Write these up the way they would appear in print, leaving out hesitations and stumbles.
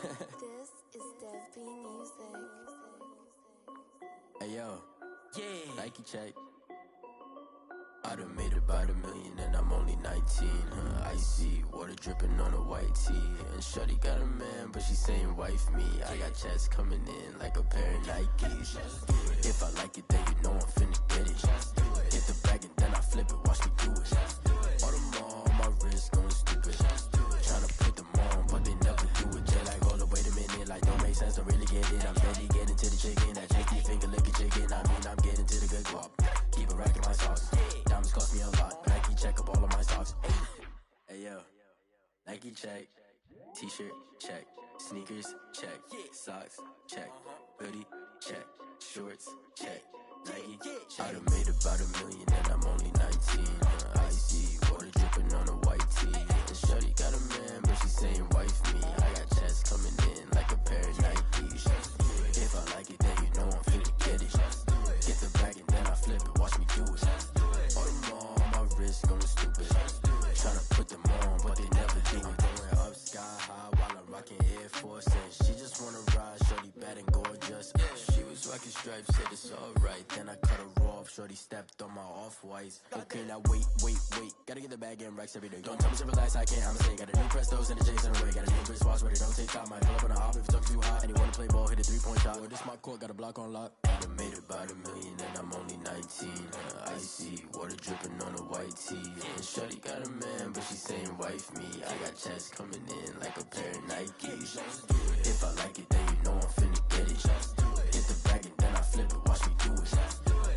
This is Dev B Music. Hey yo, yeah, Nike check. I done made about 1 million and I'm only 19. Icy water dripping on a white tee. And shorty got a man, but she saying wife me. I got checks coming in like a pair of Nikes. If I like it, then you know I'm finna get it. Hit the bag and then I flip it, watch me do it. All on my wrist going stupid. Tryna put them on, but they never do it. Just like, hold up, wait a minute, like don't make sense, don't really get it. I'm steady getting to the chicken, that chicky finger licking chicken. I mean, I'm getting to the good guap. Keep a rack in my socks. Diamonds cost me a lot. Nike check up all of my socks. Hey yo, Nike check. T-shirt check. Sneakers check. Socks check. Hoodie check. Shorts check. Nike I done made about 1 million and I'm only 19. Icy water dripping on a white tee. And shorty got a man, but she saying wife me. I got checks coming in like a pair of Nikes. If I like it, then you know I'm finna get it. Get the bag and then I flip it, watch me do it. All them on my wrist going stupid. Tryna put them on, but they never do it. Going up sky high while I'm rocking Air Force. And she just wanna ride, shorty bad and gorgeous. She was rocking stripes, said it's alright. Then I cut her off, shorty stepped on my off-whites. Okay, now wait. Gotta get the bag and racks every day. Don't tell me to relax, I can't, I'ma say. Got a new Prestos and a J's in the way. Got a new Chris Watch, but it don't take time. Might pull up on a hop if it's up too high. And you wanna play ball, hit a 3-point shot. Or this my court, got a block on lock. I done made about 1 million and I'm only 19. Icy water dripping on a white tee. And shorty got a man, but she saying wife me. I got checks coming in like a pair of Nikes. If I like it, then you know I'm finna get it. Hit the bag and then I flip it, watch me do it.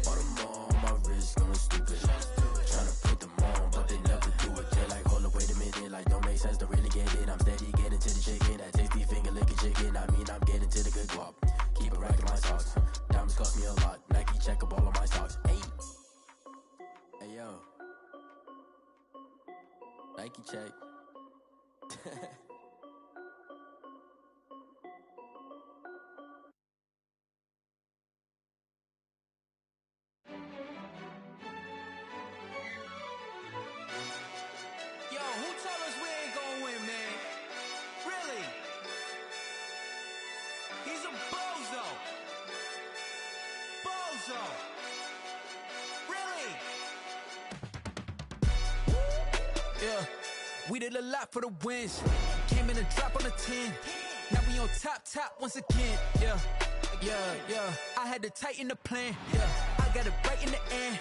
All them on my wrist going stupid. Tryna put them on, but they never do it. They're like, hold up, wait a minute, like don't make sense, don't really get it. I'm steady getting to the chicken, that tasty finger licking chicken. I mean, I'm getting to the good guap. Keep a rack in my socks. Diamonds cost me a lot. Nike check up all of my stocks. Hey yo, Nike check. Yo, who told us we ain't gonna win, man? Really? He's a bozo. Bozo. Really? Yeah, we did a lot for the wins. Came in a drop on the 10. Now we on top once again. Yeah. I had to tighten the plan. Yeah, I got it right in the end.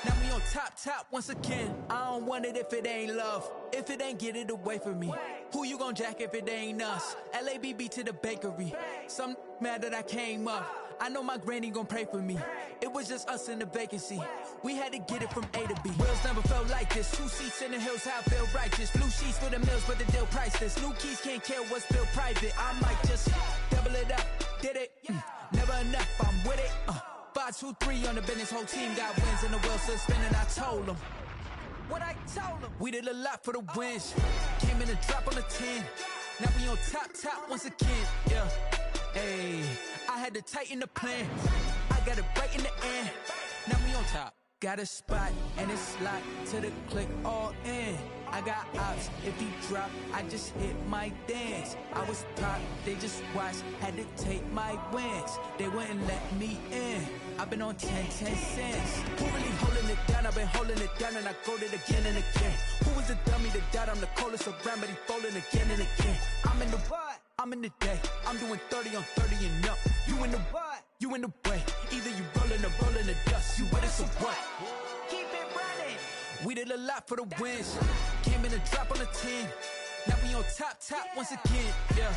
Now we on top once again. I don't want it if it ain't love. If it ain't, get it away from me. Who you gon' jack if it ain't us? LABB to the bakery. Some mad that I came up. I know my granny gon' pray for me. It was just us in the vacancy. We had to get it from A to B. Wheels never felt like this. 2 seats in the hills, how I feel righteous. Blue sheets for the mills, but the deal priceless. New keys can't care what's built private. I might just double it up. Did it? Never enough, I'm with it. 5, 2, 3 on the business. Whole team got wins and the wheels still spinning. I told them what I told them. We did a lot for the wins. Came in a drop on the 10. Now we on top once again. Yeah. Hey, I had to tighten the plan. I got it right in the end. Now we on top. Got a spot and it's locked to the click all in. I got ops, if he drop, I just hit my dance. I was top, they just watched, had to take my wins. They wouldn't let me in. I've been on 10 cents. Who really holding it down? I've been holding it down and I go it again and again. Who was the dummy that doubt? I'm the coldest around, but he folding again and again. I'm in the what? I'm in the day. I'm doing 30 on 30 and up. You in the what? You in the way. Either you rolling or rolling the dust. You with us or what? Keep it running. We did a lot for the wins. Came in a drop on the 10. Now we on top once again. Yeah.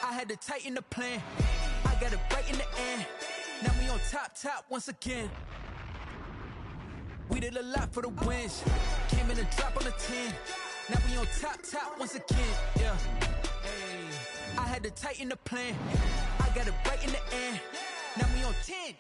I had to tighten the plan. I got it right in the end. Now we on top once again. We did a lot for the wins. Came in a drop on the 10. Now we on top once again. Yeah. Hey, I had to tighten the plan. I got it right in the end. Now we on 10.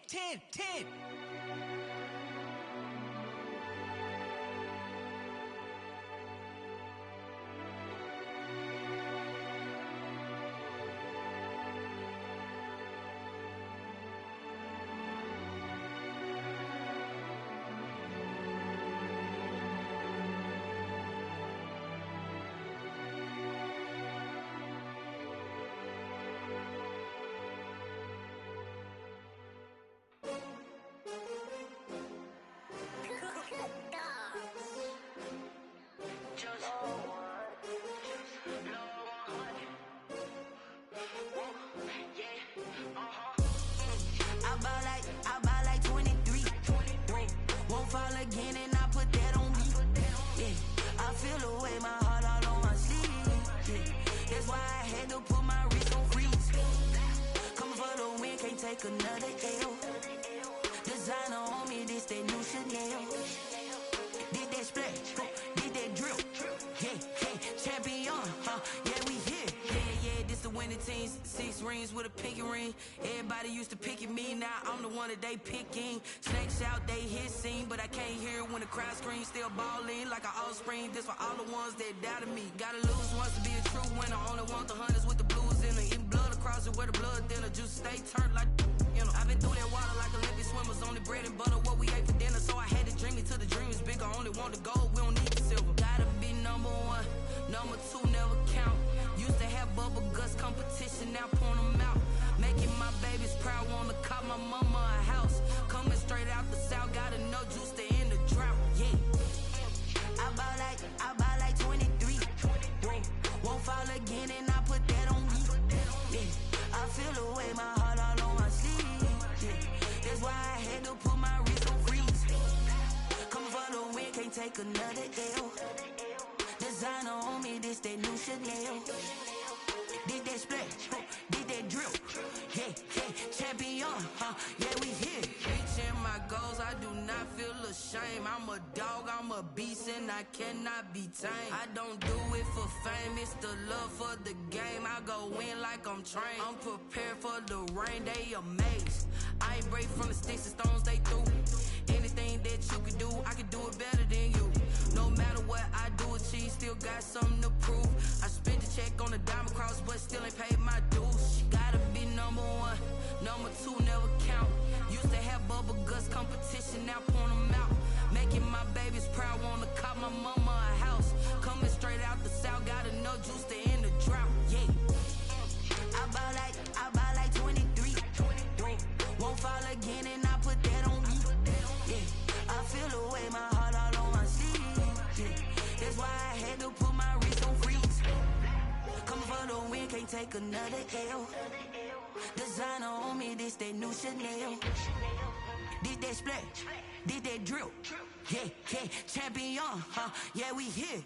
I buy like 23. Won't fall again and I put that on me. Yeah, I feel the way, my heart all on my sleeve. Yeah, that's why I had to put my wrist on freeze. Coming for the win, can't take another L. Designer on me, this that new Chanel. Did that splash, did that drill. Yeah, champion, yeah, we here. Yeah, this the winning teams. 6 rings with a pinky ring. Everybody used to pick at me, now I'm the one that they picking. Snakes out, they hit scene, but I can't hear it when the crowd screams. Still ballin' like an offspring. This for all the ones that doubted me. Gotta lose once to be a true winner. Only want the hunters with the blues in it. Eating blood across it where the blood thinner. Juice stay turned like I've been through that water like Olympic swimmers. Only bread and butter, what we ate for dinner. So I had to dream it till the dream is bigger. Only want the gold, we don't need the silver. Gotta be number 1, number 2 never count. Used to have bubble guts competition, now point them out. Making my babies proud, wanna cop my mama a house. Coming straight out the south, gotta know juice to end the drought. Yeah, I buy like 23. Won't fall again and I put that on me. Yeah, I feel the way, my heart all on my sleeve. Yeah, that's why I had to put my wrist on freeze. Coming for the win, can't take another L. Designer on me, this that new Chanel. Did that splash, did that drill. Yeah, champion, yeah, we here. Reaching my goals, I do not feel ashamed. I'm a dog, I'm a beast, and I cannot be tamed. I don't do it for fame, it's the love for the game. I go in like I'm trained. I'm prepared for the rain, they amazed. I ain't break from the sticks and stones they threw. Anything that you can do, I can do it better than you. No matter what I do, achieve, still got something to prove. I spent the check on the diamond cross, but still ain't paid my dues. Gotta be number 1, number 2 never count. Used to have bubble guts competition, now point them out. Making my babies proud, wanna cop my mama a house. Coming straight out the south, gotta know juice to end the drought. Yeah, I buy like 23. Won't fall again and I put that on me. Yeah, I feel the way, my heart all on my sleeve. Yeah, that's why I had to put my wrist on freeze. Coming for the win, can't take another L. Designer on me, this that new Chanel. Did that splash, did that drill. Yeah, champion, yeah, we here.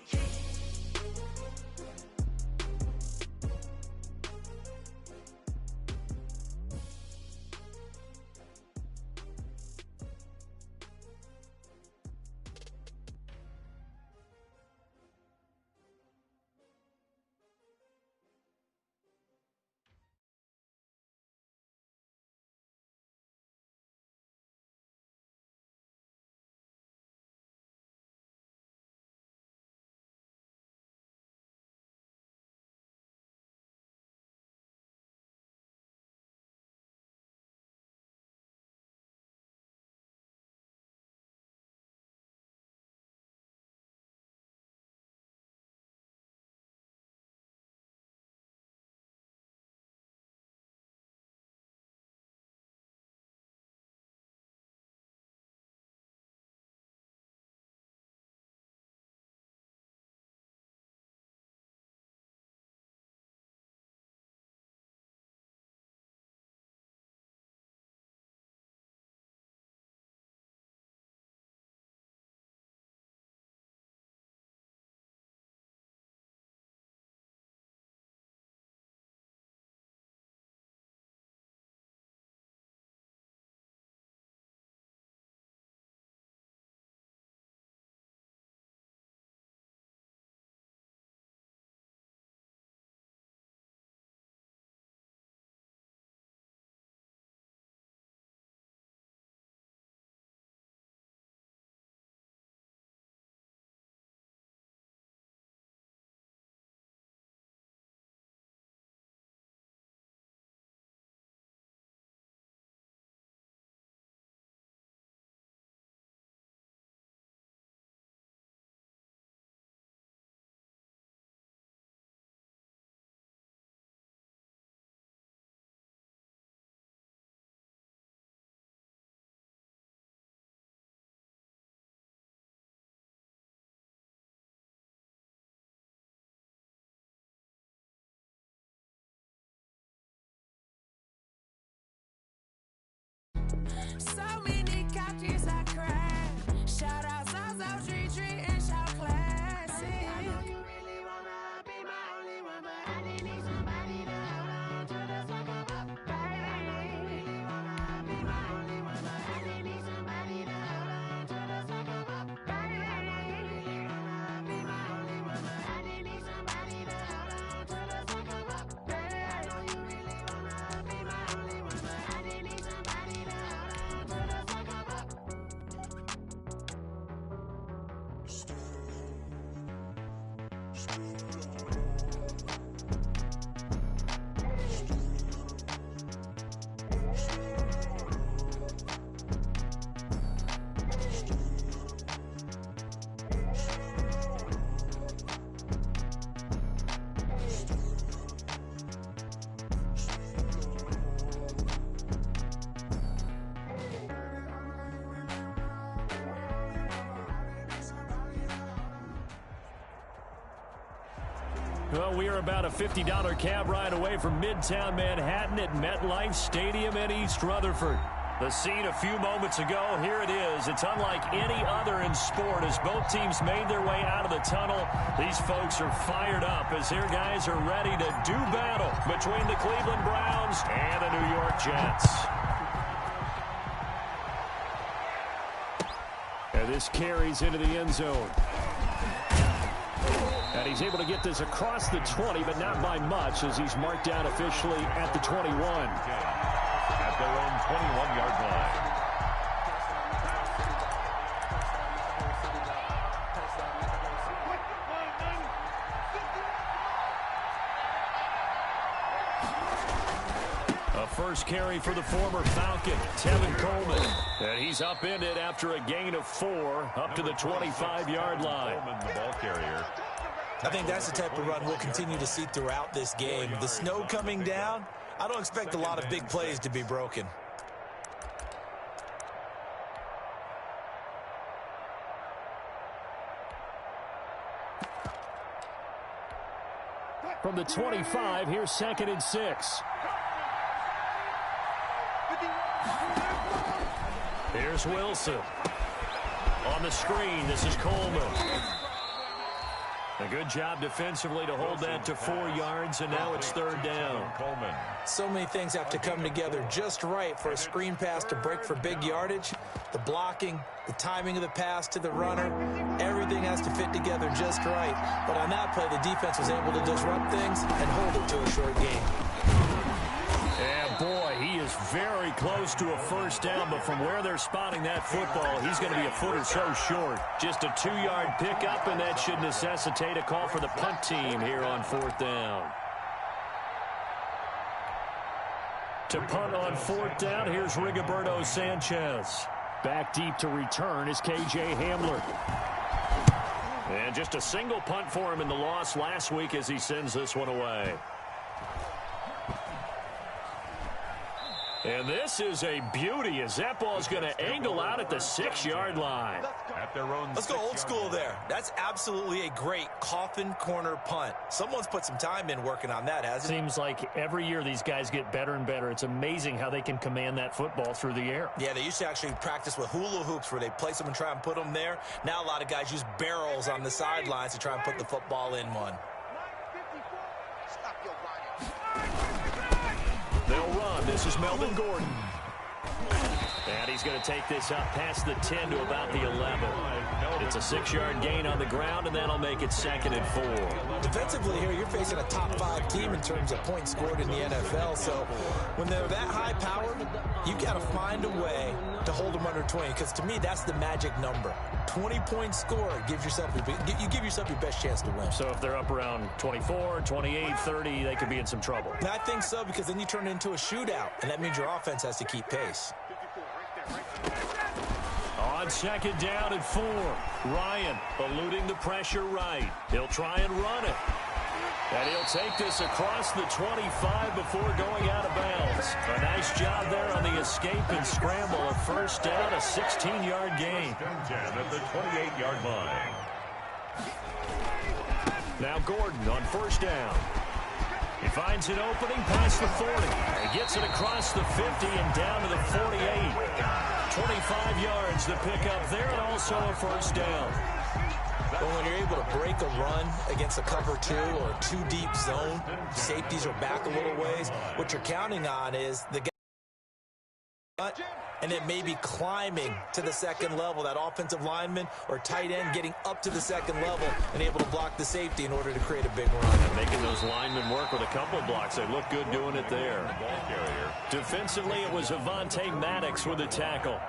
So many couches I cried. Shout out South Street and shout classic. I know you really wanna be my only one, but I didn't need somebody to hold on to the fuck up, baby. I know you really wanna be my only one, but I didn't need somebody to hold on to the fuck up, baby. I know you really wanna be my only one, but I didn't need somebody to hold on to the fuck up, baby. I know you really wanna be my only one, but I didn't need somebody to hold on to the fuck up. Well, we are about a $50 cab ride away from Midtown Manhattan at MetLife Stadium in East Rutherford. The scene a few moments ago, here it is. It's unlike any other in sport as both teams made their way out of the tunnel. These folks are fired up as their guys are ready to do battle between the Cleveland Browns and the New York Jets. And this carries into the end zone. And he's able to get this across the 20, but not by much as he's marked down officially at the 21. At their own 21-yard line. A first carry for the former Falcon, Tevin Coleman. And he's upended after a gain of 4 up to the 25-yard line. Coleman, the ball carrier. I think that's the type of run we'll continue to see throughout this game. The snow coming down, I don't expect a lot of big plays to be broken. From the 25, here's 2nd and 6. Here's Wilson. On the screen, this is Coleman. A good job defensively to hold that to 4 yards, and now it's 3rd down. Coleman. So many things have to come together just right for a screen pass to break for big yardage. The blocking, the timing of the pass to the runner, everything has to fit together just right. But on that play, the defense was able to disrupt things and hold it to a short game. And boy, he is very close to a first down, but from where they're spotting that football, he's going to be a foot or so short. Just a 2-yard pickup, and that should necessitate a call for the punt team here on 4th down. To punt on 4th down, here's Rigoberto Sanchez. Back deep to return is K.J. Hamler. And just a single punt for him in the loss last week as he sends this one away. And this is a beauty as that ball's going to angle out at the 6-yard line. At their own Let's go old school there. That's absolutely a great coffin corner punt. Someone's put some time in working on that, hasn't it? Seems like every year these guys get better and better. It's amazing how they can command that football through the air. Yeah, they used to actually practice with hula hoops where they place them and try and put them there. Now a lot of guys use barrels on the sidelines to try and put the football in one. They'll run. This is Melvin Gordon. And he's going to take this up past the 10 to about the 11. It's a 6-yard gain on the ground, and that'll make it 2nd and 4. Defensively here, you're facing a top 5 team in terms of points scored in the NFL. So when they're that high-powered, you got to find a way to hold them under 20. Because to me, that's the magic number. 20 points scored gives yourself you give yourself your best chance to win. So if they're up around 24, 28, 30, they could be in some trouble. And I think so, because then you turn it into a shootout, and that means your offense has to keep pace. On 2nd down and 4, Ryan eluding the pressure right. He'll try and run it. And he'll take this across the 25 before going out of bounds. A nice job there on the escape and scramble. A first down, a 16-yard gain. 10 at the 28-yard line. Now Gordon on 1st down. He finds an opening past the 40. He gets it across the 50 and down to the 48. 25 yards the pickup there, and also a first down. But when you're able to break a run against a cover 2 or 2 deep zone, safeties are back a little ways. What you're counting on is the guy and then maybe climbing to the second level, that offensive lineman or tight end getting up to the second level and able to block the safety in order to create a big run. And making those linemen work with a couple of blocks. They look good doing it there. Defensively, it was Avonte Maddox with a tackle.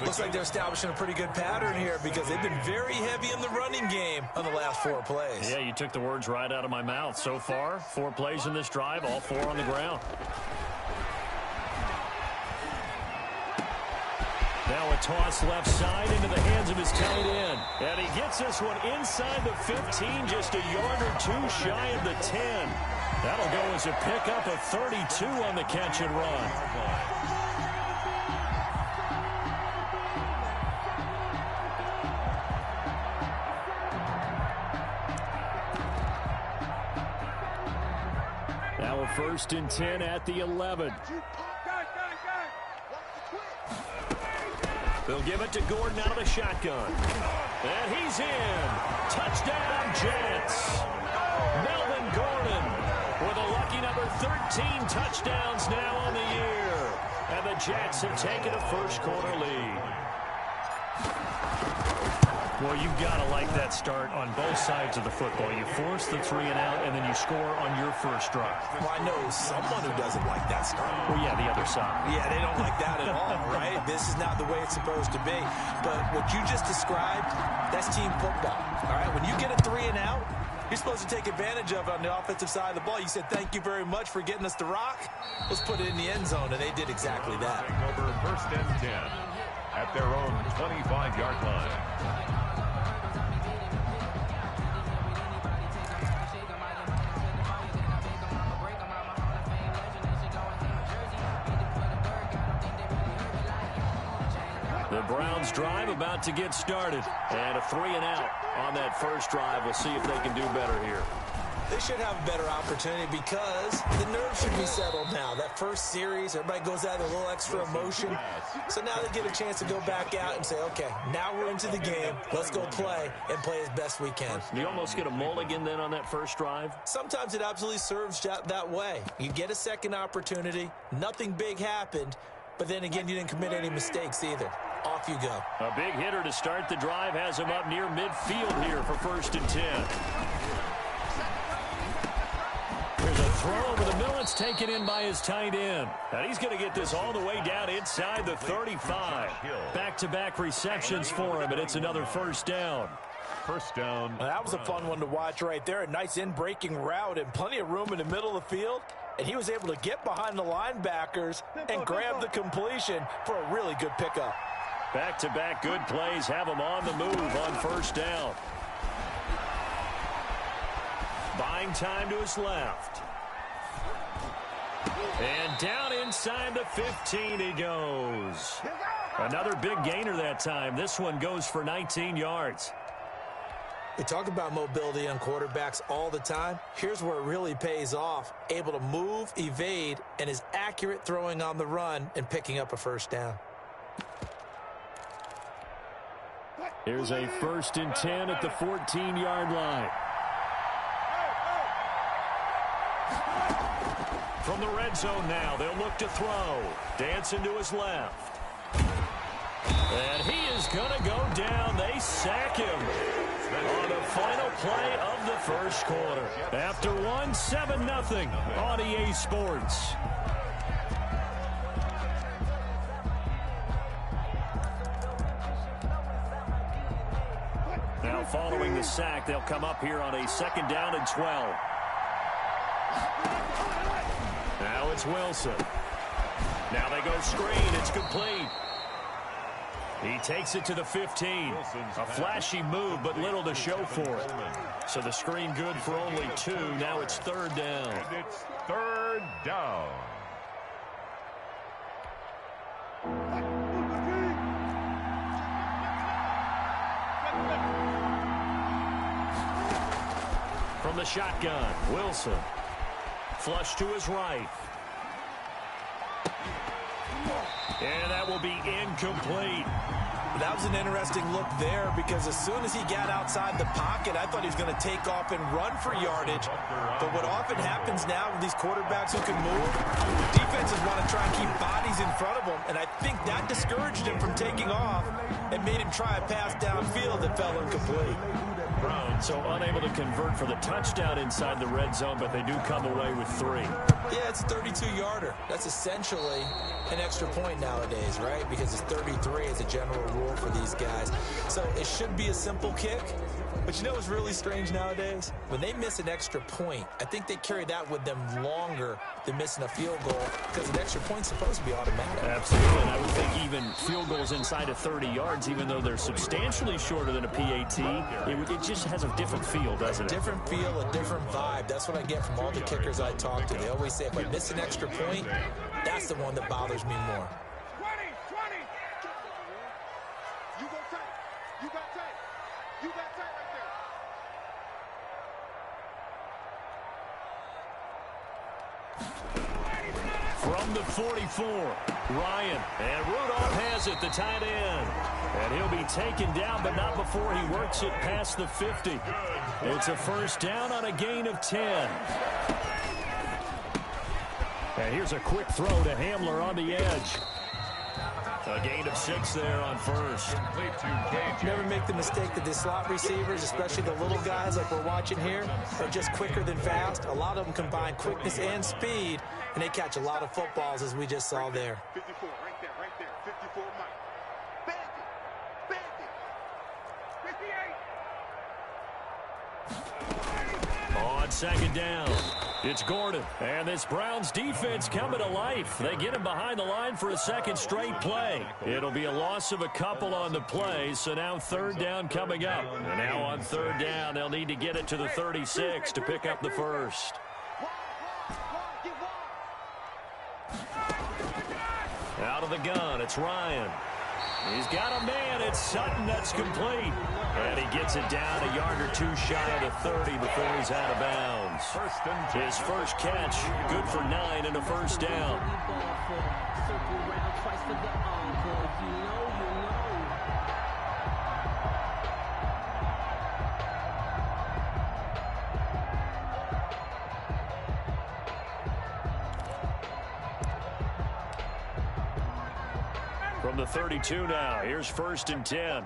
Looks like they're establishing a pretty good pattern here because they've been very heavy in the running game on the last 4 plays. Yeah, you took the words right out of my mouth. So far, 4 plays in this drive, all 4 on the ground. Now a toss left side into the hands of his tight end. And he gets this one inside the 15, just a yard or 2 shy of the 10. That'll go as a pickup of 32 on the catch and run. Now a 1st and 10 at the 11. They'll give it to Gordon out of the shotgun. And he's in. Touchdown, Jets. Melvin Gordon with a lucky number 13 touchdowns now on the year. And the Jets have taken a first-quarter lead. Well, you've got to like that start on both sides of the football. You force the 3 and out, and then you score on your first drive. Well, I know someone who doesn't like that start. Well, yeah, the other side. Yeah, they don't like that at all, right? This is not the way it's supposed to be. But what you just described, that's team football, all right? When you get a 3 and out, you're supposed to take advantage of it on the offensive side of the ball. You said, thank you very much for getting us the rock. Let's put it in the end zone, and they did exactly that. Over 1st and 10 at their own 25-yard line. The Browns drive about to get started. And a 3 and out on that first drive. We'll see if they can do better here. They should have a better opportunity because the nerves should be settled now. That first series, everybody goes out with a little extra emotion. So now they get a chance to go back out and say, okay, now we're into the game. Let's go play and play as best we can. You almost get a mulligan then on that first drive? Sometimes it absolutely serves that way. You get a second opportunity. Nothing big happened. But then again, you didn't commit any mistakes either. Off you go. A big hitter to start the drive has him up near midfield here for 1st and 10. There's a throw over the middle. It's taken in by his tight end. And he's going to get this all the way down inside the 35. Back-to-back receptions for him, and it's another first down. First down. Well, that was a fun one to watch right there. A nice in-breaking route and plenty of room in the middle of the field. And he was able to get behind the linebackers and grab the completion for a really good pickup. Back-to-back good plays have him on the move on first down. Buying time to his left. And down inside the 15 he goes. Another big gainer that time. This one goes for 19 yards. We talk about mobility on quarterbacks all the time. Here's where it really pays off. Able to move, evade, and is accurate throwing on the run and picking up a first down. Here's a 1st and 10 at the 14-yard line. From the red zone now, they'll look to throw. Dancing to his left. And he is going to go down. They sack him on the final play of the first quarter. After 7-0 on EA Sports. Now following the sack, they'll come up here on a 2nd down and 12. Now it's Wilson. Now they go screen. It's complete. He takes it to the 15. A flashy move, but little to show for it. So the screen good for only 2. Now it's 3rd down. And it's 3rd down. From the shotgun, Wilson. flush to his right. And that will be incomplete. That was an interesting look there because as soon as he got outside the pocket, I thought he was going to take off and run for yardage. But what often happens now with these quarterbacks who can move, defenses want to try and keep bodies in front of them, and I think that discouraged him from taking off and made him try a pass downfield that fell incomplete. Browns so unable to convert for the touchdown inside the red zone, but they do come away with 3. Yeah, it's a 32-yarder. That's essentially an extra point nowadays, right? Because it's 33 as a general rule for these guys. So it should be a simple kick. But you know what's really strange nowadays? When they miss an extra point, I think they carry that with them longer than missing a field goal because an extra point's supposed to be automatic. Absolutely, and I would think even field goals inside of 30 yards, even though they're substantially shorter than a PAT, it just has a different feel, doesn't it? Different feel, a different vibe. That's what I get from all the kickers I talk to. They always say if I miss an extra point, that's the one that bothers me more. 20. You go tight. You got tight. You got tight right there. From the 44, Ryan. And Rudolph has it, the tight end. And he'll be taken down, but not before he works it past the 50. It's a first down on a gain of 10. And here's a quick throw to Hamler on the edge. A gain of 6 there on first. Never make the mistake that the slot receivers, especially the little guys like we're watching here, are just quicker than fast. A lot of them combine quickness and speed, and they catch a lot of footballs, as we just saw there. 54, right there. 54, Mike. Bandit. 58. On second down, it's Gordon. And this Browns defense coming to life. They get him behind the line for a second straight play. It'll be a loss of a couple on the play, so now third down coming up. And now on third down, they'll need to get it to the 36 to pick up the first. Out of the gun, it's Ryan. He's got a man. It's Sutton. That's complete. And he gets it down a yard or 2 shy of the 30 before he's out of bounds. His first catch, good for 9 and a first down. From the 32 now, here's first and 10.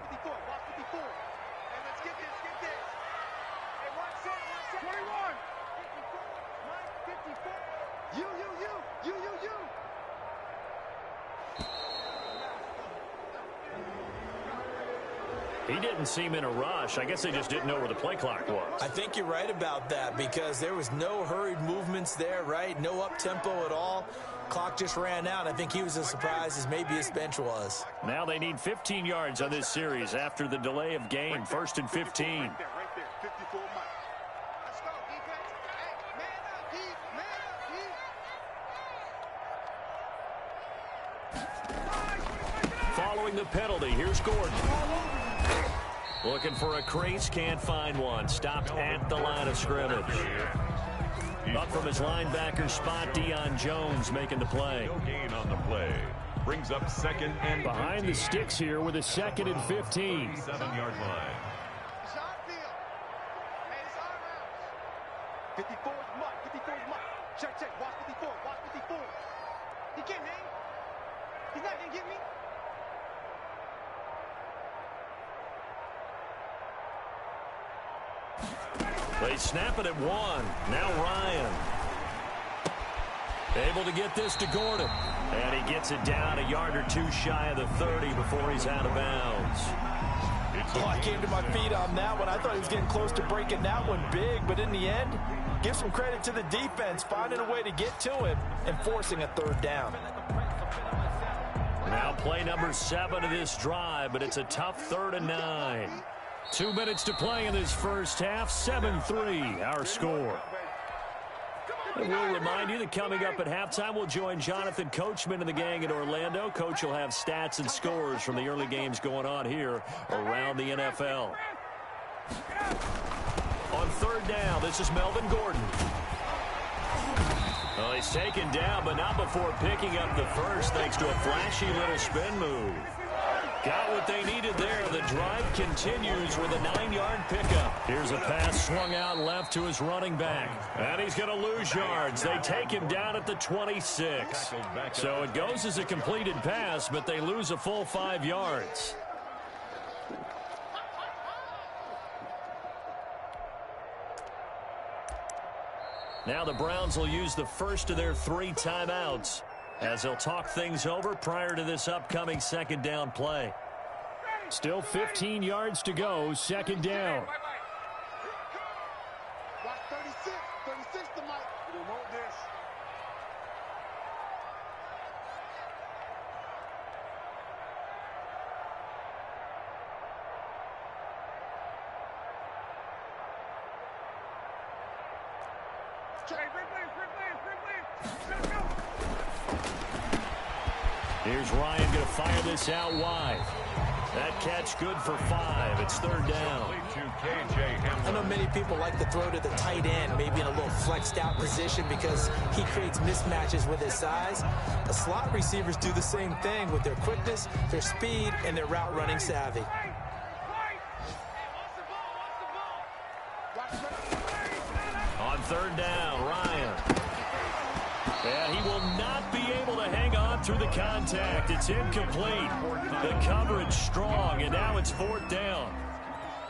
He didn't seem in a rush. I guess they just didn't know where the play clock was. I think you're right about that because there was no hurried movements there, right? No up-tempo at all. Clock just ran out. I think he was as surprised as maybe his bench was. Now they need 15 yards on this series after the delay of game. First and 15. Right there. 54, Mike. Let's go, defense. Hey, man up, Following the penalty, here's Gordon. Looking for a crease, can't find one. Stopped at the line of scrimmage. Up from his linebacker spot, Deion Jones making the play. No gain on the play. Brings up second and behind the sticks here with a second and 15. 7-yard line. 54 is Mike. 54 is Mike. Check. Watch 54. Watch 54. He can't hang. He's not going to get me. They snap it at 1. Now Ryan. Able to get this to Gordon. And he gets it down a yard or 2 shy of the 30 before he's out of bounds. I came to my feet on that one. I thought he was getting close to breaking that one big, but in the end, give some credit to the defense, finding a way to get to him and forcing a third down. Now play number 7 of this drive, but it's a tough 3rd and 9. 2 minutes to play in this first half. 7-3, our score. And we'll remind you that coming up at halftime, we'll join Jonathan Coachman and the gang in Orlando. Coach will have stats and scores from the early games going on here around the NFL. On 3rd down, this is Melvin Gordon. Well, he's taken down, but not before picking up the first thanks to a flashy little spin move. Got what they needed there. The drive continues with a 9-yard pickup. Here's a pass swung out left to his running back. And he's going to lose yards. They take him down at the 26. So it goes as a completed pass, but they lose a full 5 yards. Now the Browns will use the first of their 3 timeouts as they'll talk things over prior to this upcoming second down play. Still 15 yards to go, second down. Watch 36. 36 to Mike. We want this. Here's Ryan going to fire this out wide. That catch good for 5. It's third down. I know many people like to throw to the tight end, maybe in a little flexed out position because he creates mismatches with his size. The slot receivers do the same thing with their quickness, their speed, and their route running savvy. On third down, Ryan. And he will not be able to hang on through the contact. It's incomplete. The coverage strong, and now it's fourth down.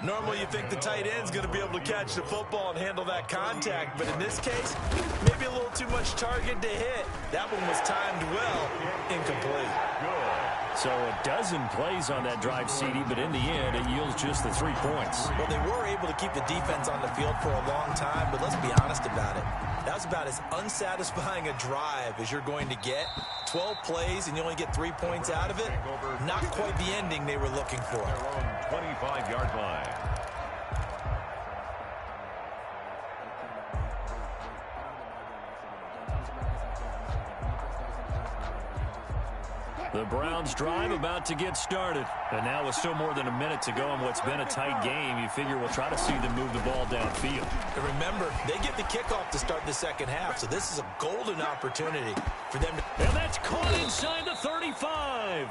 Normally you think the tight end's going to be able to catch the football and handle that contact, but in this case, maybe a little too much target to hit. That one was timed well, incomplete. So a dozen plays on that drive, CD, but in the end, it yields just the 3 points. Well, they were able to keep the defense on the field for a long time, but let's be honest about it. That was about as unsatisfying a drive as you're going to get. 12 plays and you only get 3 points out of it. Not quite the ending they were looking for. Their own 25-yard line. The Browns drive about to get started. And now with still more than a minute to go in what's been a tight game, you figure we'll try to see them move the ball downfield. And remember, they get the kickoff to start the second half, so this is a golden opportunity for them to... And that's caught inside the 35.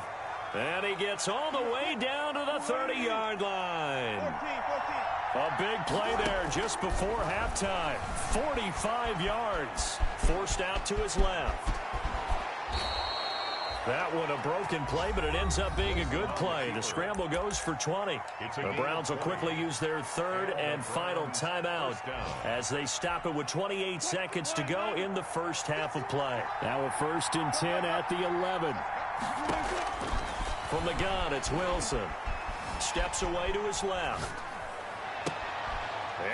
And he gets all the way down to the 30-yard line. 14. A big play there just before halftime. 45 yards. Forced out to his left. That one a broken play, but it ends up being a good play. The scramble goes for 20. The Browns will quickly use their third and final timeout as they stop it with 28 seconds to go in the first half of play. Now a 1st and 10 at the 11. From the gun, it's Wilson. Steps away to his left.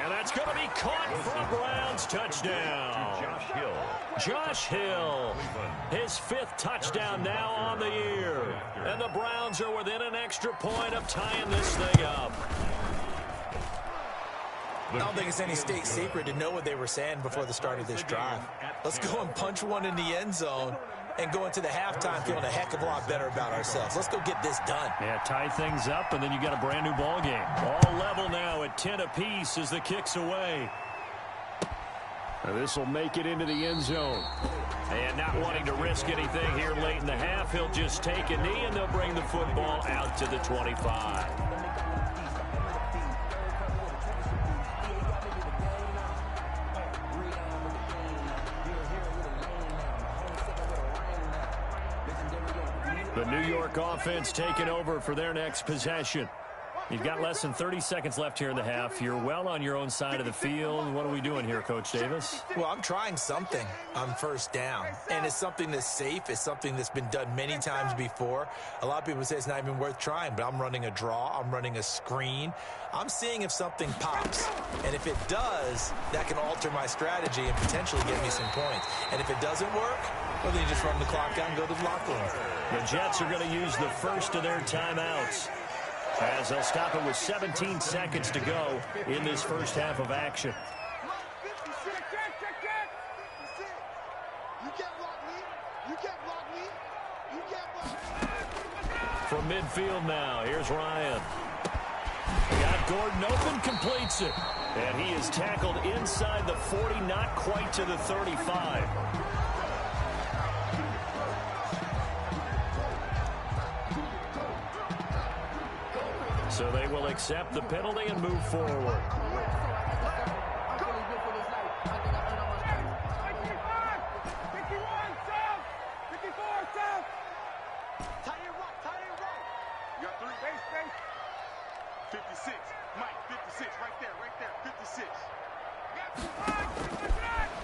And that's going to be caught for a Browns touchdown. Josh Hill, his 5th touchdown now on the year. And the Browns are within an extra point of tying this thing up. I don't think it's any state secret to know what they were saying before the start of this drive. Let's go and punch one in the end zone and go into the halftime feeling a heck of a lot better about ourselves. Let's go get this done. Yeah, tie things up, and then you got a brand new ball game. All level now at 10 apiece as the kick's away. This will make it into the end zone. And not wanting to risk anything here late in the half, he'll just take a knee, and they'll bring the football out to the 25. The New York offense taking over for their next possession. You've got less than 30 seconds left here in the half. You're well on your own side of the field. What are we doing here, Coach Davis? Well, I'm trying something on first down, and it's something that's safe. It's something that's been done many times before. A lot of people say it's not even worth trying, but I'm running a draw. I'm running a screen. I'm seeing if something pops, and if it does, that can alter my strategy and potentially get me some points. And if it doesn't work, well, then you just run the clock out and go to the locker room. The Jets are going to use the first of their timeouts as they'll stop it with 17 seconds to go in this first half of action. From midfield now, here's Ryan. Got Gordon open, completes it. And he is tackled inside the 40, not quite to the 35. So they will accept the penalty and move forward.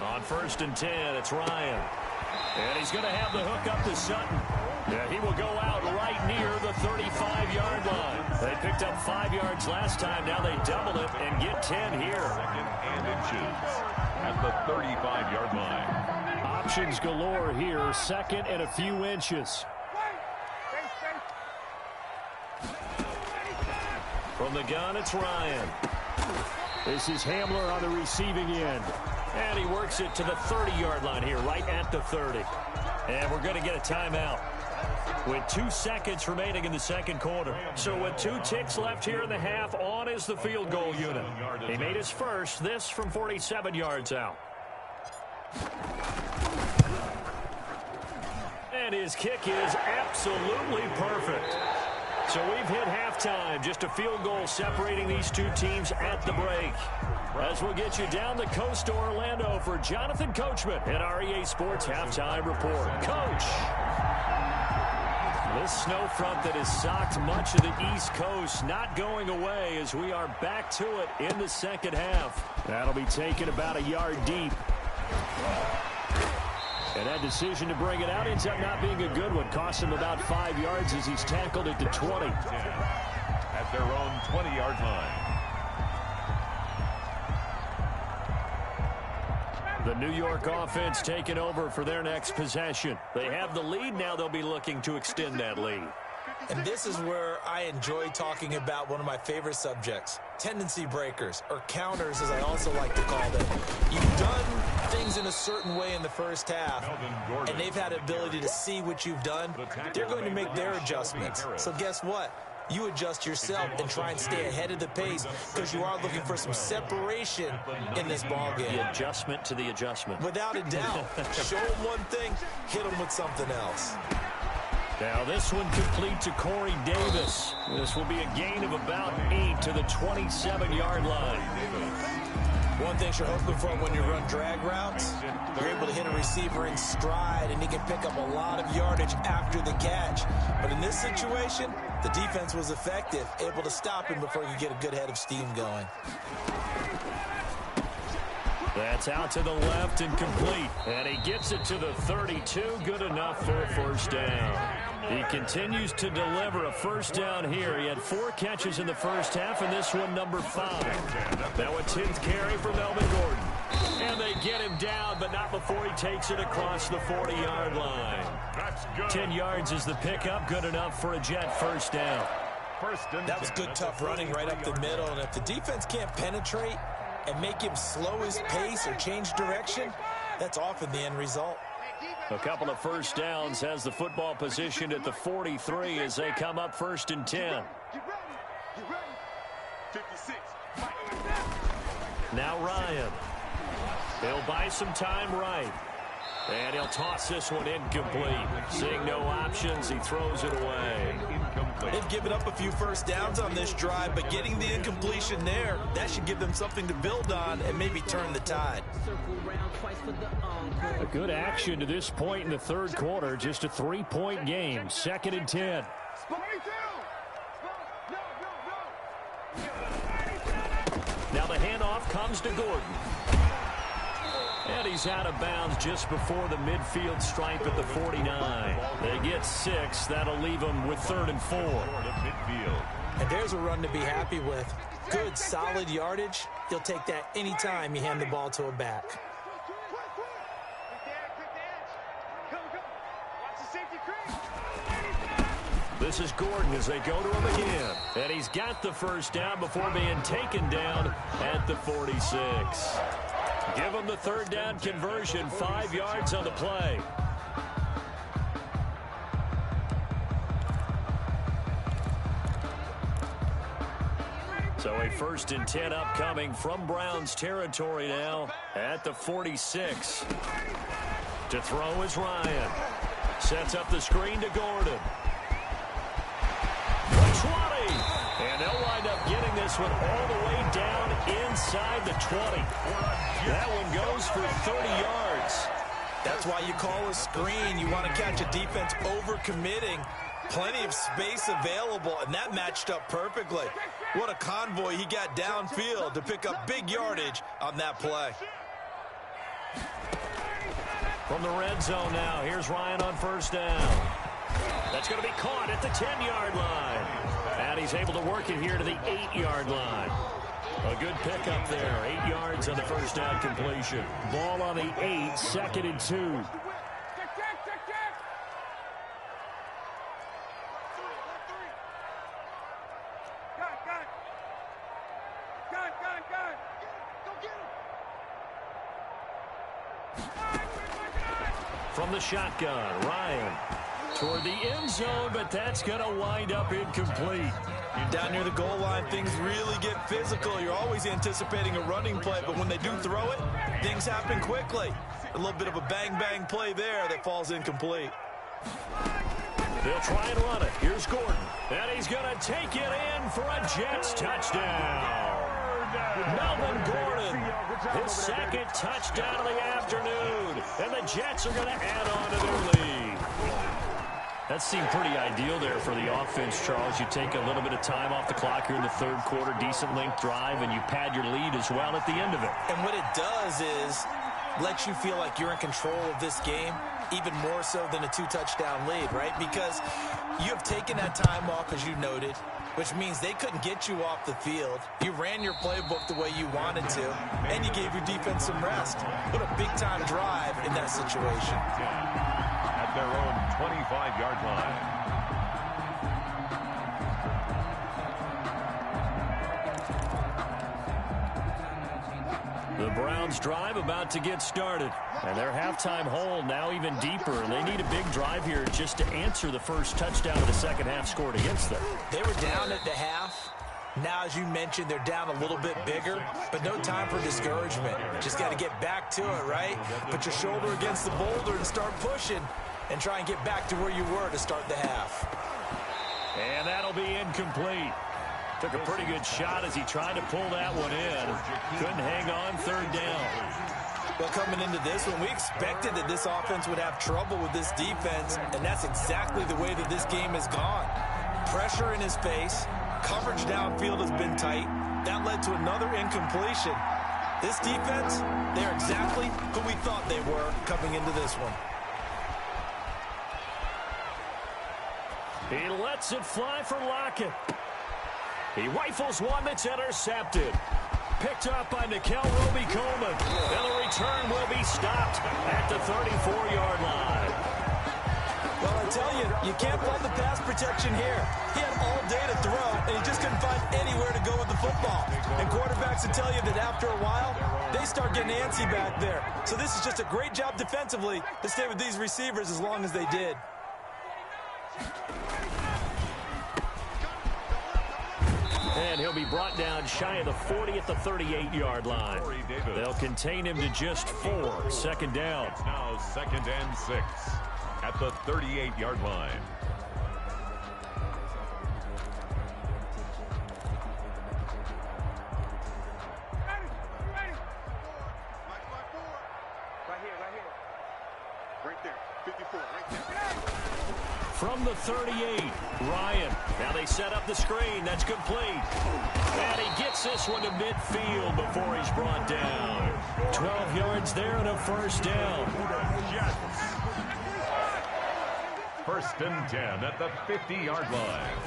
On 1st and 10, it's Ryan. And he's going to have the hook up to Sutton. Yeah, he will go out right near the 35-yard line. They picked up 5 yards last time. Now they double it and get 10 here. Second and inches at the 35-yard line. Options galore here. Second and a few inches. From the gun, it's Ryan. This is Hamler on the receiving end. And he works it to the 30-yard line here, right at the 30. And we're going to get a timeout with 2 seconds remaining in the second quarter. So with 2 ticks left here in the half, on is the field goal unit. He made his first, this from 47 yards out. And his kick is absolutely perfect. So we've hit halftime, just a field goal separating these two teams at the break. As we'll get you down the coast to Orlando for Jonathan Coachman at our EA Sports Halftime Report. Coach! This snow front that has socked much of the East Coast not going away as we are back to it in the second half. That'll be taken about a yard deep. And that decision to bring it out ends up not being a good one. Cost him about 5 yards as he's tackled at the 20. At their own 20-yard line. The New York offense taking over for their next possession. They have the lead. Now they'll be looking to extend that lead. And this is where I enjoy talking about one of my favorite subjects, tendency breakers, or counters as I also like to call them. You've done things in a certain way in the first half, and they've had the ability to see what you've done. They're going to make their adjustments. So guess what? You adjust yourself and try and stay ahead of the pace because you are looking for some separation in this ballgame. The adjustment to the adjustment. Without a doubt. Show them one thing, hit them with something else. Now this one complete to Corey Davis. This will be a gain of about 8 to the 27-yard line. One thing you're hoping for when you run drag routes, you're able to hit a receiver in stride and he can pick up a lot of yardage after the catch. But in this situation, the defense was effective, able to stop him before he could get a good head of steam going. That's out to the left and complete. And he gets it to the 32. Good enough for a first down. He continues to deliver a first down here. He had 4 catches in the first half, and this one number 5. Now a 10th carry for Melvin Gordon. And they get him down, but not before he takes it across the 40-yard line. 10 yards is the pickup. Good enough for a Jet first down. That was good, tough running right up the middle. And if the defense can't penetrate and make him slow his pace or change direction, that's often the end result. A couple of first downs has the football positioned at the 43 as they come up 1st and 10. Now Ryan. He'll buy some time right. And he'll toss this one incomplete. Seeing no options, he throws it away. They've given up a few first downs on this drive, but getting the incompletion there, that should give them something to build on and maybe turn the tide. A good action to this point in the third quarter. Just a 3-point game. 2nd and 10. Now the handoff comes to Gordon. And he's out of bounds just before the midfield stripe at the 49. They get 6. That'll leave them with 3rd and 4. And there's a run to be happy with. Good, solid yardage. He'll take that anytime you hand the ball to a back. This is Gordon as they go to him again. And he's got the first down before being taken down at the 46. Give him the 3rd down conversion, 5 yards on the play. So a 1st and 10 upcoming from Browns territory now at the 46. To throw is Ryan. Sets up the screen to Gordon. The 20. And they'll wind up getting this one all the way down inside the 20. That one goes for 30 yards. That's why you call a screen. You want to catch a defense over-committing. Plenty of space available, and that matched up perfectly. What a convoy he got downfield to pick up big yardage on that play. From the red zone now, here's Ryan on 1st down. That's going to be caught at the 10-yard line. And he's able to work it here to the 8-yard line. A good pickup there. 8 yards on the 1st down completion. Ball on the 8, 2nd and 2. From the shotgun, Ryan toward the end zone, but that's going to wind up incomplete. You're down near the goal line, things really get physical. You're always anticipating a running play, but when they do throw it, things happen quickly. A little bit of a bang-bang play there that falls incomplete. They'll try and run it. Here's Gordon. And he's going to take it in for a Jets touchdown. Melvin Gordon, his 2nd touchdown of the afternoon. And the Jets are going to add on to their lead. That seemed pretty ideal there for the offense, Charles. You take a little bit of time off the clock here in the 3rd quarter, decent length drive, and you pad your lead as well at the end of it. And what it does is let you feel like you're in control of this game, even more so than a 2-touchdown lead, right? Because you have taken that time off, as you noted, which means they couldn't get you off the field. You ran your playbook the way you wanted to, and you gave your defense some rest. What a big-time drive in that situation. At their own 25-yard line. The Browns drive about to get started. And their halftime hole now even deeper. And they need a big drive here just to answer the first touchdown of the second half scored against them. They were down at the half. Now, as you mentioned, they're down a little bit bigger, but no time for discouragement. Just got to get back to it, right? Put your shoulder against the boulder and start pushing and try and get back to where you were to start the half. And that'll be incomplete. Took a pretty good shot as he tried to pull that one in. Couldn't hang on 3rd down. Well, coming into this one, we expected that this offense would have trouble with this defense, and that's exactly the way that this game has gone. Pressure in his face. Coverage downfield has been tight. That led to another incompletion. This defense, they're exactly who we thought they were coming into this one. He lets it fly for Lockett. He rifles one that's intercepted. Picked up by Nickel Roby-Coleman. And the return will be stopped at the 34-yard line. Well, I tell you, you can't fault the pass protection here. He had all day to throw, and he just couldn't find anywhere to go with the football. And quarterbacks will tell you that after a while, they start getting antsy back there. So this is just a great job defensively to stay with these receivers as long as they did. And he'll be brought down shy of the 40 at the 38-yard line. They'll contain him to just 4. 2nd down. It's now 2nd and 6 at the 38-yard line. Right there. 54, right there. From the 38, Ryan. Now they set up the screen. That's complete. And he gets this one to midfield before he's brought down. 12 yards there and a 1st down. First and 10 at the 50-yard line.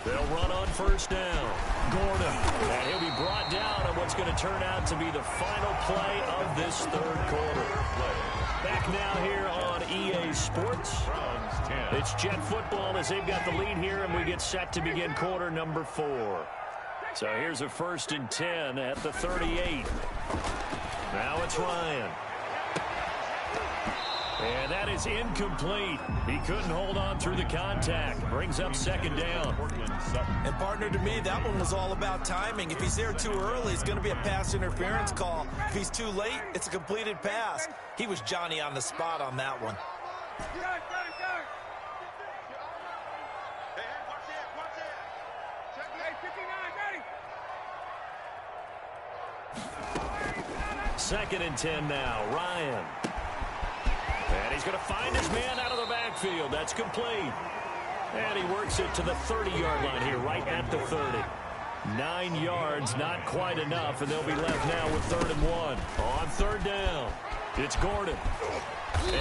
They'll run on 1st down. Gordon. And he'll be brought down on what's going to turn out to be the final play of this 3rd quarter. Back now here on EA Sports. It's Jet football as they've got the lead here, and we get set to begin quarter number 4. So here's a 1st and 10 at the 38. Now it's Ryan. And that is incomplete. He couldn't hold on through the contact. Brings up second down. And partner, to me, that one was all about timing. If he's there too early, it's going to be a pass interference call. If he's too late, it's a completed pass. He was Johnny on the spot on that one. Second and 10 now. Ryan. And he's going to find his man out of the backfield. That's complete. And he works it to the 30-yard line here, right at the 30. 9 yards, not quite enough, and they'll be left now with 3rd and 1. On 3rd down, it's Gordon.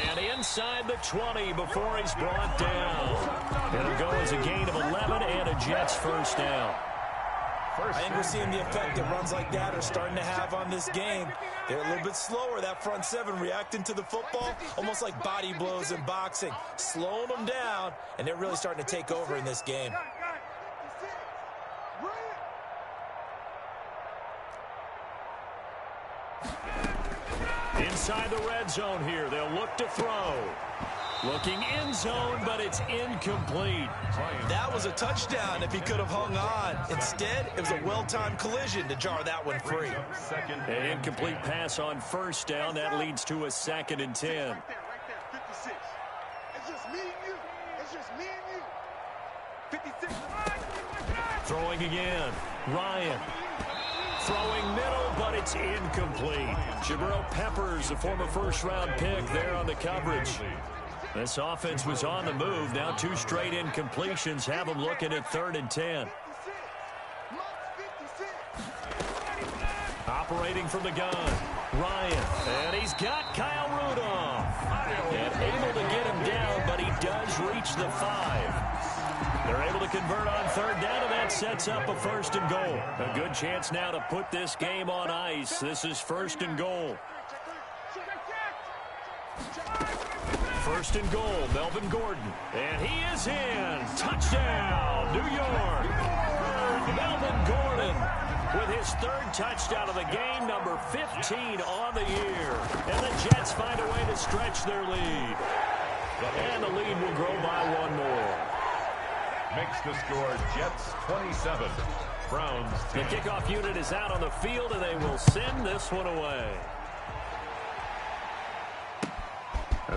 And inside the 20 before he's brought down. It'll go as a gain of 11 and a Jets first down. I think we're seeing the effect that runs like that are starting to have on this game. They're a little bit slower, that front seven, reacting to the football, almost like body blows in boxing, slowing them down, and they're really starting to take over in this game. Inside the red zone here, they'll look to throw. Looking end zone, but it's incomplete. That was a touchdown if he could have hung on. Instead, it was a well-timed collision to jar that one free. An incomplete pass on first down. That leads to a 2nd and 10. Right there, 56. It's just me and you. It's just me and you. 56. Throwing again. Ryan. Throwing middle, but it's incomplete. Jabril Peppers, a former first-round pick there on the coverage. This offense was on the move. Now 2 straight incompletions have them looking at 3rd and 10. Operating from the gun, Ryan. And he's got Kyle Rudolph. And able to get him down, but he does reach the 5. They're able to convert on 3rd down, and that sets up a 1st and goal. A good chance now to put this game on ice. This is 1st and goal. 1st and goal, Melvin Gordon. And he is in. Touchdown, New York. Melvin Gordon with his 3rd touchdown of the game, number 15 on the year. And the Jets find a way to stretch their lead. And the lead will grow by 1 more. Makes the score Jets 27, Browns 10. The kickoff unit is out on the field, and they will send this one away.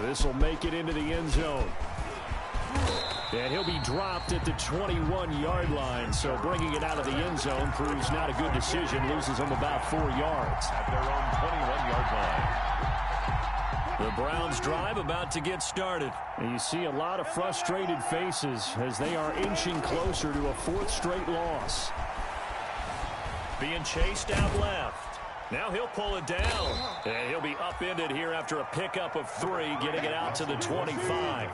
This will make it into the end zone. And he'll be dropped at the 21-yard line, so bringing it out of the end zone proves not a good decision. Loses them about 4 yards. At their own 21-yard line. The Browns drive about to get started. And you see a lot of frustrated faces as they are inching closer to a 4th straight loss. Being chased out left. Now he'll pull it down. And he'll be upended here after a pickup of 3, getting it out to the 25.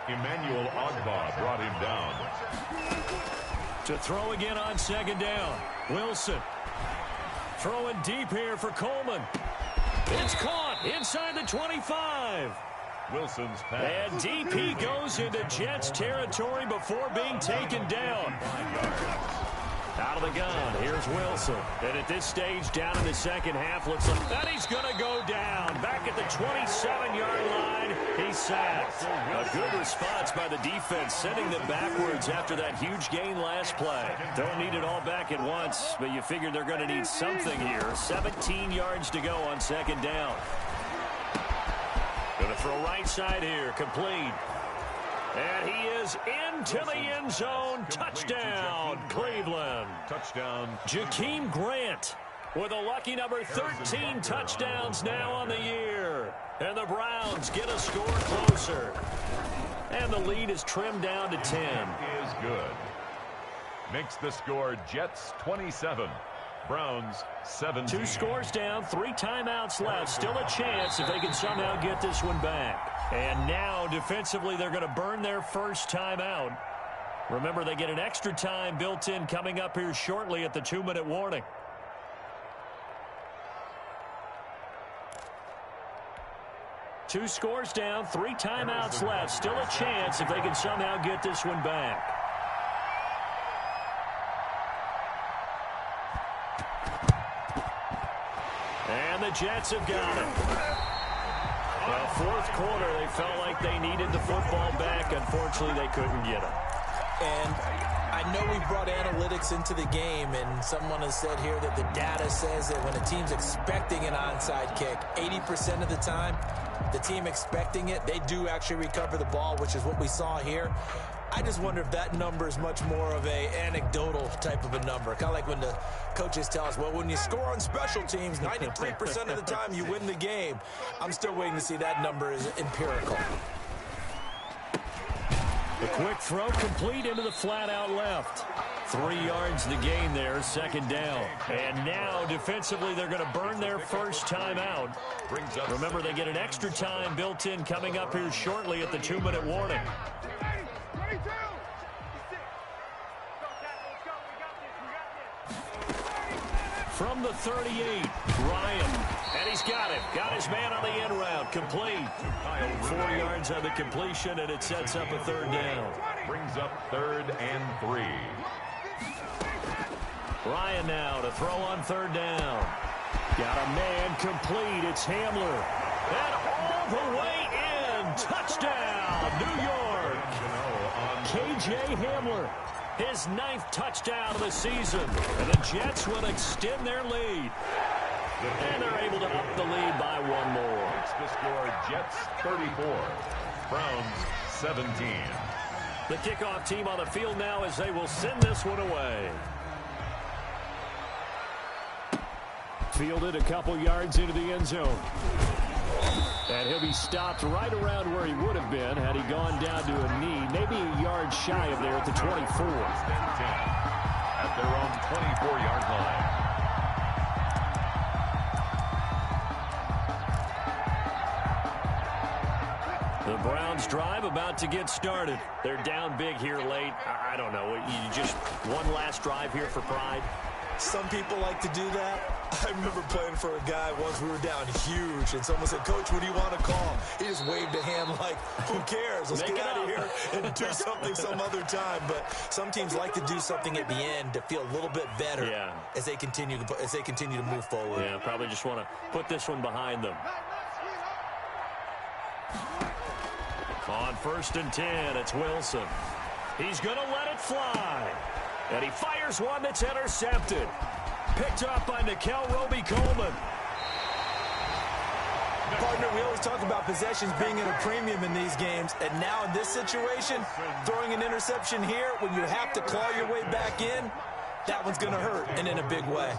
Emmanuel Ogbah brought him down. To throw again on 2nd down. Wilson. Throwing deep here for Coleman. It's caught inside the 25. Wilson's pass. And DP goes into Jets territory before being taken down. Out of the gun, here's Wilson. And at this stage, down in the second half, looks like that he's going to go down. Back at the 27-yard line, he's sacked. A good response by the defense, sending them backwards after that huge gain last play. Don't need it all back at once, but you figure they're going to need something here. 17 yards to go on 2nd down. Going to throw right side here, complete. And he is into the end zone. Touchdown, Cleveland. Touchdown. Jakeem Grant with a lucky number 13 touchdowns now on the year. And the Browns get a score closer. And the lead is trimmed down to 10. Is good. Makes the score Jets 27. Browns 17. 2 scores down, 3 timeouts left. Still a chance if they can somehow get this one back. And now defensively they're going to burn their first timeout. Remember, they get an extra time built in coming up here shortly at the 2-minute warning. Two scores down, 3 timeouts left. Still a chance if they can somehow get this one back. And the Jets have got it. Well, fourth quarter, they felt like they needed the football back. Unfortunately, they couldn't get it. And I know we brought analytics into the game, and someone has said here that the data says that when a team's expecting an onside kick, 80% of the time, the team expecting it, they do actually recover the ball, which is what we saw here. I just wonder if that number is much more of a anecdotal type of a number. Kind of like when the coaches tell us, well, when you score on special teams, 93% of the time you win the game. I'm still waiting to see that number is empirical. The quick throw complete into the flat out left. 3 yards the gain there, second down. And now, defensively, they're going to burn their first time out. Remember, they get an extra time built in coming up here shortly at the 2-minute warning. From the 38, Ryan. And he's got it. Got his man on the end route. Complete. 4 yards on the completion, and it sets up a third down. Brings up 3rd and 3. Ryan now to throw on third down. Got a man complete. It's Hamler. And all the way in. Touchdown, New York. K.J. Hamler. His 9th touchdown of the season. And the Jets will extend their lead. And they're able to up the lead by 1 more. It's the score, Jets 34, Browns 17. The kickoff team on the field now as they will send this one away. Fielded a couple yards into the end zone. And he'll be stopped right around where he would have been had he gone down to a knee, maybe a yard shy of there at the 24. At their own 24-yard line. The Browns drive about to get started. They're down big here late. I don't know. You just one last drive here for pride. Some people like to do that. I remember playing for a guy once. We were down huge, and someone said, Coach, what do you want to call? He just waved a hand like, who cares? Let's get out of here and do something some other time. But some teams like to do something at the end to feel a little bit better as they continue to move forward. Yeah, probably just want to put this one behind them. On 1st and 10, it's Wilson. He's going to let it fly. And he fires one that's intercepted. Picked up by Nickel Roby-Coleman. Partner, we always talk about possessions being at a premium in these games. And now in this situation, throwing an interception here when you have to claw your way back in, that one's going to hurt, and in a big way.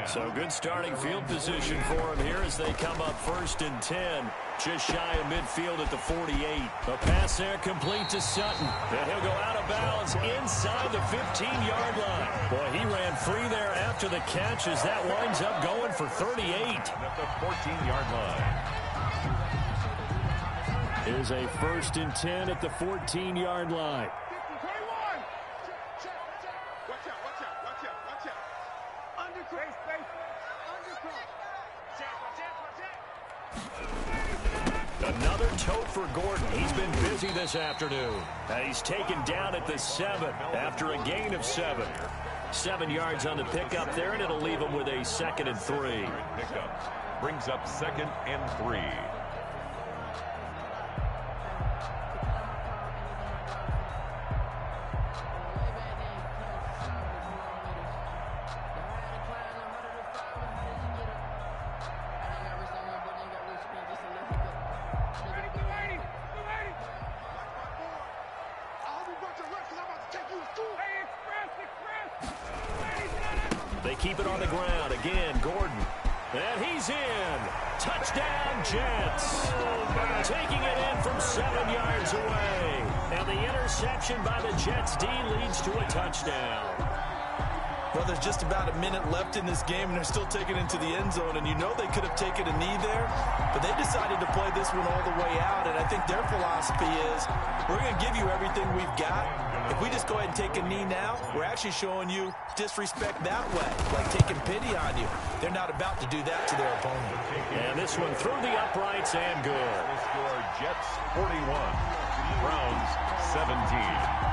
So good starting field position for him here as they come up 1st and 10. Just shy of midfield at the 48. A pass there complete to Sutton. And he'll go out of bounds inside the 15-yard line. Boy, he ran free there after the catch as that winds up going for 38. At the 14-yard line. Is a 1st and 10 at the 14-yard line. Another tote for Gordon. He's been busy this afternoon. And he's taken down at the 7 after a gain of 7. 7 yards on the pickup there, and it'll leave him with a 2nd and 3. Pickup brings up 2nd and 3. They keep it on the ground. Again, Gordon. And he's in. Touchdown, Jets. Taking it in from 7 yards away. And the interception by the Jets D leads to a touchdown. Well, there's just about a minute left in this game, and they're still taking it into the end zone. And you know they could have taken a knee there, but they decided to play this one all the way out. And I think their philosophy is, we're going to give you everything we've got. If we just go ahead and take a knee now, we're actually showing you disrespect that way, like taking pity on you. They're not about to do that to their opponent. And this one through the uprights and good. The score, Jets 41, Browns 17.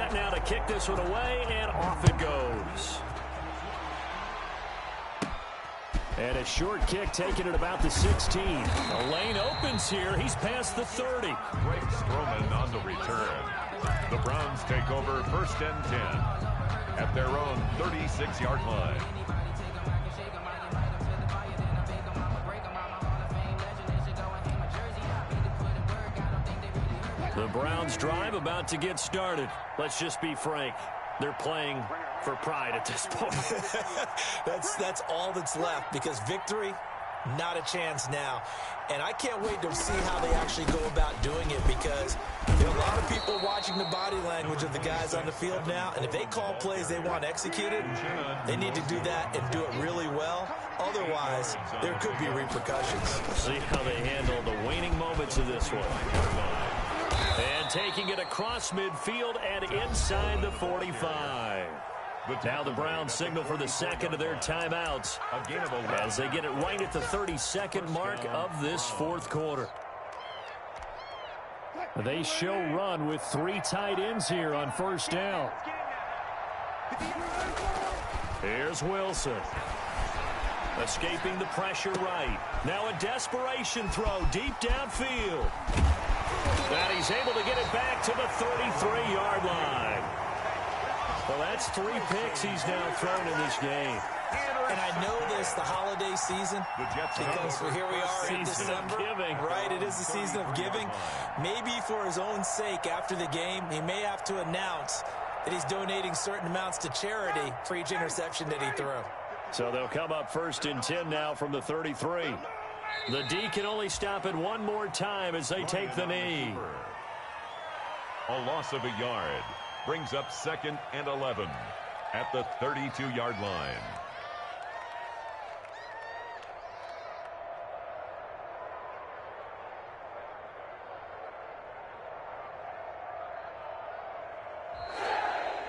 set now to kick this one away, and off it goes. And a short kick taken at about the 16. The lane opens here. He's past the 30. Greg Stroman on the return. The Browns take over 1st and 10 at their own 36-yard line. The Browns drive about to get started. Let's just be frank. They're playing for pride at this point. That's all that's left, because victory, not a chance now. And I can't wait to see how they actually go about doing it, because there are a lot of people watching the body language of the guys on the field now, and if they call plays they want executed, they need to do that and do it really well. Otherwise, there could be repercussions. See how they handle the waning moments of this one. And taking it across midfield and inside the 45. Now the Browns signal for the second of their timeouts as they get it right at the 32nd mark of this fourth quarter. They show run with 3 tight ends here on first down. Here's Wilson. Escaping the pressure right. Now a desperation throw deep downfield. And he's able to get it back to the 33-yard line. Well, that's 3 picks he's now thrown in this game. And I know this, the holiday season, because here we are in December. Right, it is the season of giving. Maybe for his own sake after the game, he may have to announce that he's donating certain amounts to charity for each interception that he threw. So they'll come up 1st and 10 now from the 33. The D can only stop it one more time as they take the knee. A loss of a yard brings up 2nd and 11 at the 32-yard line.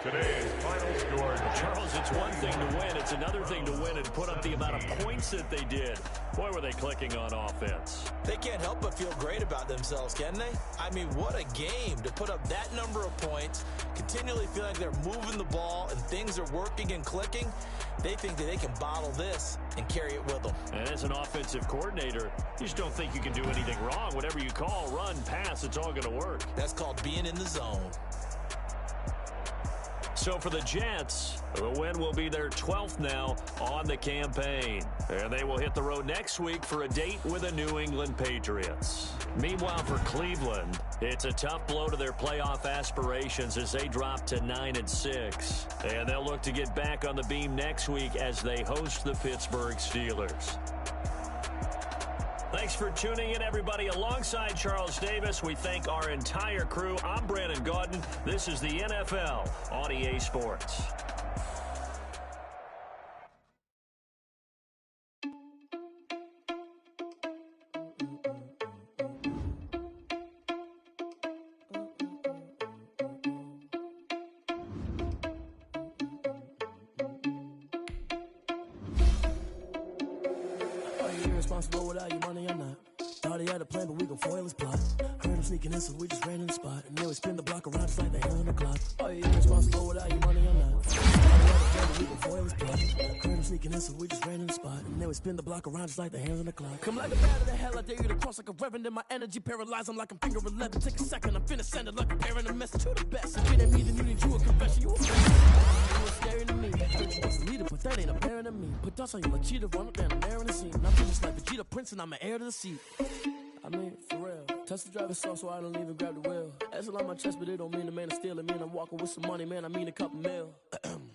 Today's final score. Charles, it's one thing to win. It's another thing to win and put up the amount of points that they did. Boy, were they clicking on offense. They can't help but feel great about themselves, can they? I mean, what a game to put up that number of points, continually feel like they're moving the ball and things are working and clicking. They think that they can bottle this and carry it with them. And as an offensive coordinator, you just don't think you can do anything wrong. Whatever you call, run, pass, it's all going to work. That's called being in the zone. So for the Jets, the win will be their 12th now on the campaign. And they will hit the road next week for a date with the New England Patriots. Meanwhile, for Cleveland, it's a tough blow to their playoff aspirations as they drop to 9-6. And they'll look to get back on the beam next week as they host the Pittsburgh Steelers. Thanks for tuning in, everybody. Alongside Charles Davis, we thank our entire crew. I'm Brandon Gaudin. This is the NFL on EA Sports. Responsible without your money or not. Thought he had a plan, but we gon' foil his plot. Heard him sneaking in, so we just ran in the spot. And then we spin the block around just like the hands on the clock. Oh, you irresponsible without your money or not. Thought he had a plan, but we gon' foil his plot. Heard him sneaking in, so we just ran in the spot. And then we spin the block around just like the hands on the clock. Come like a bat of the hell, I dare you to cross like a reverend. In my energy paralyzed, I'm like I'm finger 11. Take a second, I'm finna send it like a parent a message to the best. If it ain't me, then you need you a confession. You a friend. You was scary to me. Heard you was the leader, but that ain't apparent to me. Put dust on you like cheetah, run up down the air in the scene. I'm just like Vegeta Prince, and I'm an heir to the seat. I mean, for real. Touch the driver's soft, so I don't even grab the wheel. That's on my chest, but it don't mean the man is stealing. Mean I'm walking with some money, man. I mean a couple mil.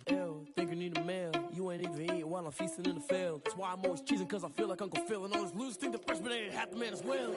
Ew, think you need a meal. You ain't even eating while I'm feasting in the field. That's why I'm always cheesing, cause I feel like Uncle Phil. And all this losers think the freshman ain't half the man as well.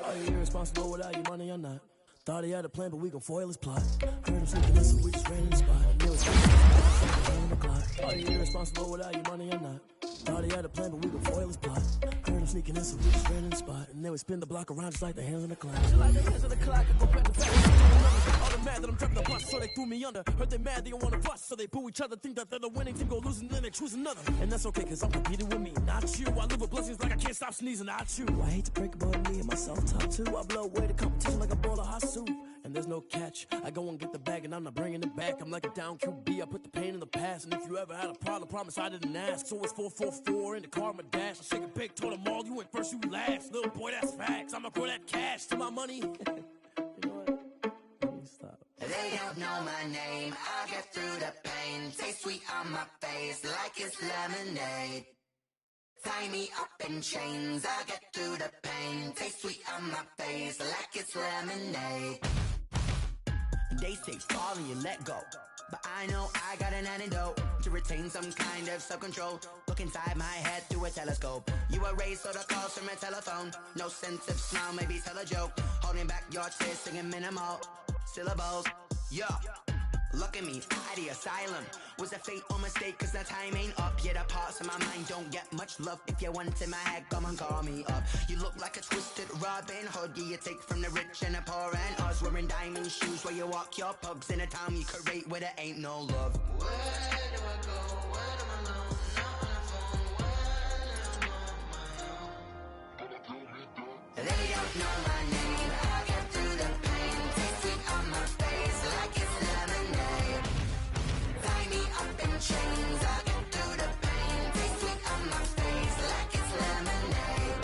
Are you irresponsible without your money or not? Thought he had a plan, but we gon' foil his plot. Heard him sneaking in, so we just ran in the spot. And it was on the clock. Are you irresponsible without your money or not? Thought he had a plan, but we gon' foil his plot. Heard him sneaking in, so we just ran in the spot. And then we spin the block around just like the hands on the clock. Just like the hands on the clock, I go back to back. All the mad that I'm driving the bus, so they threw me under. Heard they mad, they don't wanna bust, so they boo each other. Think that they're the winning team, go losing, then they choose another. And that's okay, cause I'm competing with me, not you. I live with blessings like I can't stop sneezing, not you. I hate to break it, but me and myself top too. I blow away the competition like a bowl of hot soup. and there's no catch. I go and get the bag and I'm not bringing it back. I'm like a down QB, I put the pain in the past. And if you ever had a problem, promise I didn't ask. So it's 444 in the car, my dash. I shake a big, told them all, you went first, you last. Little boy, that's facts. I'ma grow that cash to my money. You know what? Let me stop. They don't know my name, I get through the pain. Taste sweet on my face like it's lemonade. Tie me up in chains, I get through the pain. Taste sweet on my face like it's lemonade. They say fall and you let go, but I know I got an antidote to retain some kind of self-control. Look inside my head through a telescope. You erase all the calls from a telephone. No sense of smile, maybe tell a joke. Holding back your tears, singing minimal syllables. Yeah, look at me, out the asylum. Was a fate or mistake, cause the time ain't up. Yeah, the parts of my mind don't get much love. If you want in my head, come and call me up. You look like a twisted Robin Hood. Yeah, you take from the rich and the poor and us. Wearing diamond shoes where you walk your pugs in a town you create where there ain't no love. Where do I go? Where am I alone? Not on the phone. When I'm on my own. They don't know my name. I get through the pain. Taste sweet on my face like it's lemonade. Tie me up in chains. I get through the pain. Taste sweet on my face like it's lemonade.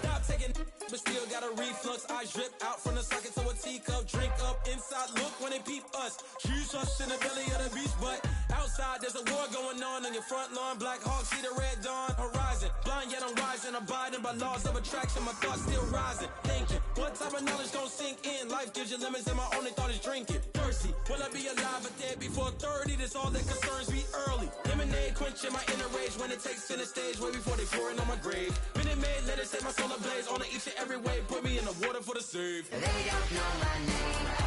Stop taking, but still got a reflux. Eyes drip out from the socket to a teacup. Drink up inside, look when they peep us. Choose us in the belly of the beast, but outside there's a war going on your front lawn. Black Hawk, see the red dawn horizon. Blind yet I'm rising, abiding by laws of attraction. My thoughts still rising, thinking what type of knowledge gon' sink in? Life gives you limits and my only thought is drinking. Thirsty, will I be alive or dead before 30? That's all that concerns me early. Lemonade quenching my inner rage when it takes center stage way before they pouring on my grave. Minute Maid, let it set my soul ablaze on each and every way. Put me in the water for the save. They don't know my name.